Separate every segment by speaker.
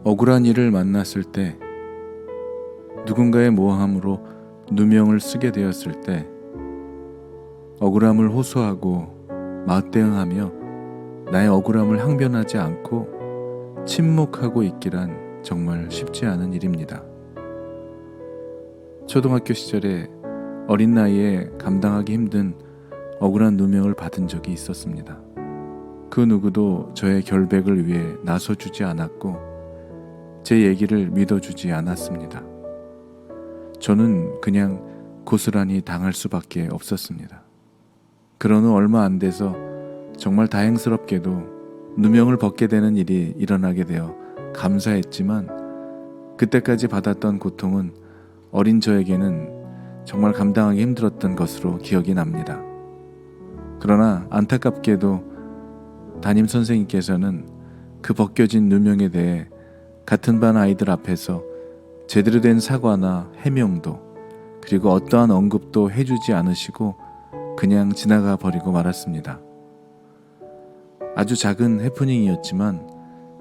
Speaker 1: 억울한 일을 만났을 때, 누군가의 모함으로 누명을 쓰게 되었을 때, 억울함을 호소하고 맞대응하며 나의 억울함을 항변하지 않고 침묵하고 있기란 정말 쉽지 않은 일입니다. 초등학교 시절에 어린 나이에 감당하기 힘든 억울한 누명을 받은 적이 있었습니다. 그 누구도 저의 결백을 위해 나서주지 않았고 제 얘기를 믿어주지 않았습니다. 저는 그냥 고스란히 당할 수밖에 없었습니다. 그런 후 얼마 안 돼서 정말 다행스럽게도 누명을 벗게 되는 일이 일어나게 되어 감사했지만 그때까지 받았던 고통은 어린 저에게는 정말 감당하기 힘들었던 것으로 기억이 납니다. 그러나 안타깝게도 담임 선생님께서는 그 벗겨진 누명에 대해 같은 반 아이들 앞에서 제대로 된 사과나 해명도 그리고 어떠한 언급도 해주지 않으시고 그냥 지나가 버리고 말았습니다. 아주 작은 해프닝이었지만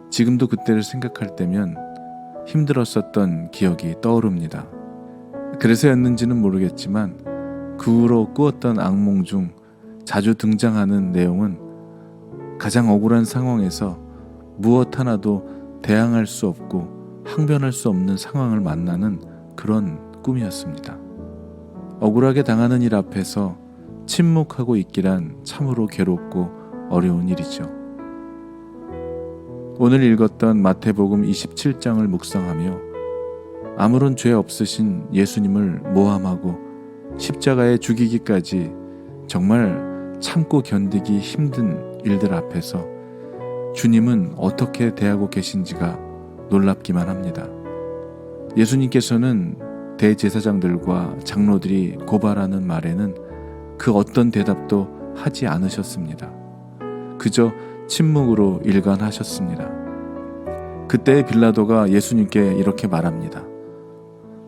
Speaker 1: 지금도 그때를 생각할 때면 힘들었었던 기억이 떠오릅니다. 그래서였는지는 모르겠지만 그 후로 꾸었던 악몽 중 자주 등장하는 내용은 가장 억울한 상황에서 무엇 하나도 대항할 수 없고 항변할 수 없는 상황을 만나는 그런 꿈이었습니다. 억울하게 당하는 일 앞에서 침묵하고 있기란 참으로 괴롭고 어려운 일이죠. 오늘 읽었던 마태복음 27장을 묵상하며 아무런 죄 없으신 예수님을 모함하고 십자가에 죽이기까지 정말 참고 견디기 힘든 일들 앞에서 주님은 어떻게 대하고 계신지가 놀랍기만 합니다. 예수님께서는 대제사장들과 장로들이 고발하는 말에는 그 어떤 대답도 하지 않으셨습니다. 그저 침묵으로 일관하셨습니다. 그때 빌라도가 예수님께 이렇게 말합니다.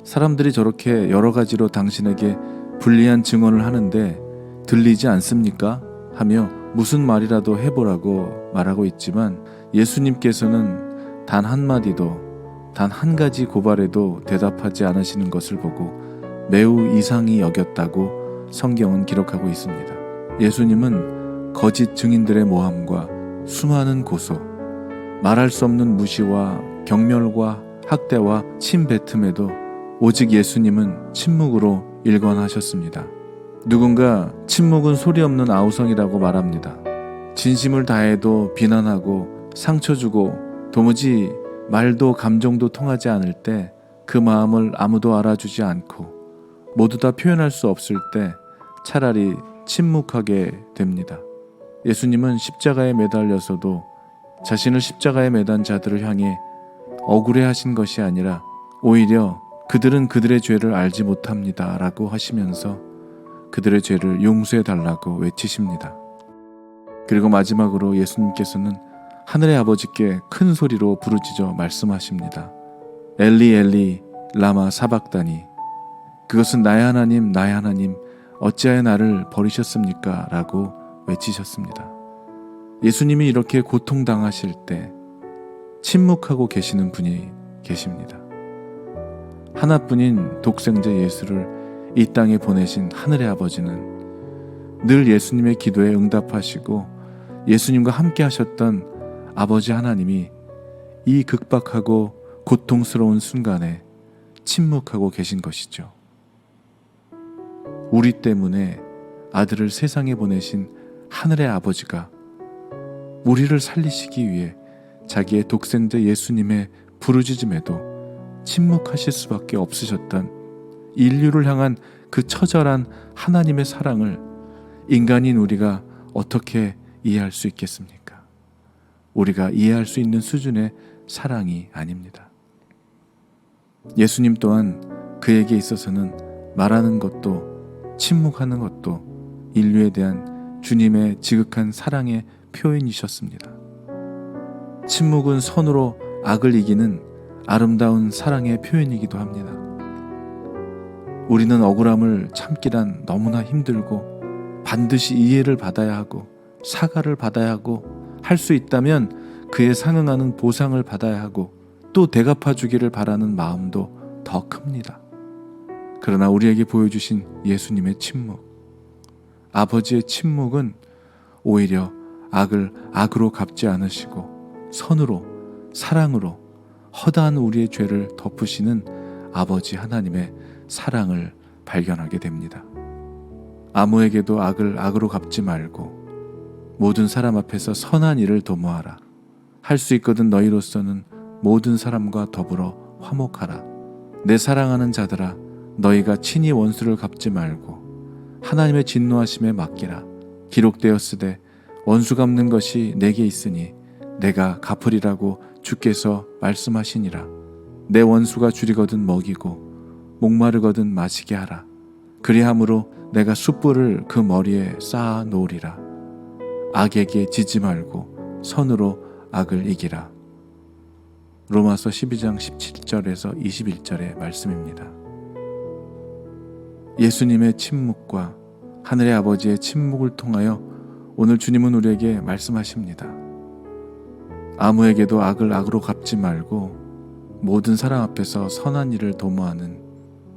Speaker 1: 사람들이 저렇게 여러 가지로 당신에게 불리한 증언을 하는데 들리지 않습니까? 하며 무슨 말이라도 해보라고 말하고 있지만 예수님께서는 단 한마디도 단 한 가지 고발에도 대답하지 않으시는 것을 보고 매우 이상히 여겼다고 성경은 기록하고 있습니다. 예수님은 거짓 증인들의 모함과 수많은 고소, 말할 수 없는 무시와 경멸과 학대와 침뱉음에도 오직 예수님은 침묵으로 일관하셨습니다. 누군가 침묵은 소리 없는 아우성이라고 말합니다. 진심을 다해도 비난하고 상처 주고 도무지 말도 감정도 통하지 않을 때 그 마음을 아무도 알아주지 않고 모두 다 표현할 수 없을 때 차라리 침묵하게 됩니다. 예수님은 십자가에 매달려서도 자신을 십자가에 매단 자들을 향해 억울해하신 것이 아니라 오히려 그들은 그들의 죄를 알지 못합니다 라고 하시면서 그들의 죄를 용서해 달라고 외치십니다. 그리고 마지막으로 예수님께서는 하늘의 아버지께 큰 소리로 부르짖어 말씀하십니다. 엘리 엘리 라마 사박다니, 그것은 나의 하나님 나의 하나님 어찌하여 나를 버리셨습니까? 라고 외치셨습니다. 예수님이 이렇게 고통당하실 때 침묵하고 계시는 분이 계십니다. 하나뿐인 독생자 예수를 이 땅에 보내신 하늘의 아버지는 늘 예수님의 기도에 응답하시고 예수님과 함께 하셨던 아버지 하나님이 이 극박하고 고통스러운 순간에 침묵하고 계신 것이죠. 우리 때문에 아들을 세상에 보내신 하늘의 아버지가 우리를 살리시기 위해 자기의 독생자 예수님의 부르짖음에도 침묵하실 수밖에 없으셨던 인류를 향한 그 처절한 하나님의 사랑을 인간인 우리가 어떻게 이해할 수 있겠습니까? 우리가 이해할 수 있는 수준의 사랑이 아닙니다. 예수님 또한 그에게 있어서는 말하는 것도 침묵하는 것도 인류에 대한 주님의 지극한 사랑의 표현이셨습니다. 침묵은 선으로 악을 이기는 아름다운 사랑의 표현이기도 합니다. 우리는 억울함을 참기란 너무나 힘들고 반드시 이해를 받아야 하고 사과를 받아야 하고 할 수 있다면 그에 상응하는 보상을 받아야 하고 또 대갚아 주기를 바라는 마음도 더 큽니다. 그러나 우리에게 보여주신 예수님의 침묵, 아버지의 침묵은 오히려 악을 악으로 갚지 않으시고 선으로, 사랑으로 허다한 우리의 죄를 덮으시는 아버지 하나님의 사랑을 발견하게 됩니다. 아무에게도 악을 악으로 갚지 말고 모든 사람 앞에서 선한 일을 도모하라. 할 수 있거든 너희로서는 모든 사람과 더불어 화목하라. 내 사랑하는 자들아, 너희가 친히 원수를 갚지 말고 하나님의 진노하심에 맡기라. 기록되었으되 원수 갚는 것이 내게 있으니 내가 갚으리라고 주께서 말씀하시니라. 내 원수가 줄이거든 먹이고 목마르거든 마시게 하라. 그리함으로 내가 숯불을 그 머리에 쌓아 놓으리라. 악에게 지지 말고 선으로 악을 이기라. 로마서 12장 17절에서 21절의 말씀입니다. 예수님의 침묵과 하늘의 아버지의 침묵을 통하여 오늘 주님은 우리에게 말씀하십니다. 아무에게도 악을 악으로 갚지 말고 모든 사람 앞에서 선한 일을 도모하는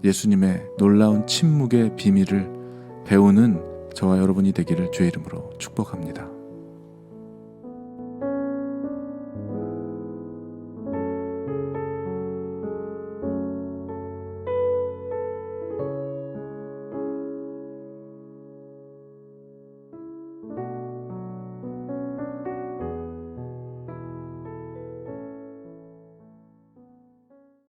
Speaker 1: 예수님의 놀라운 침묵의 비밀을 배우는 저와 여러분이 되기를 주의 이름으로 축복합니다.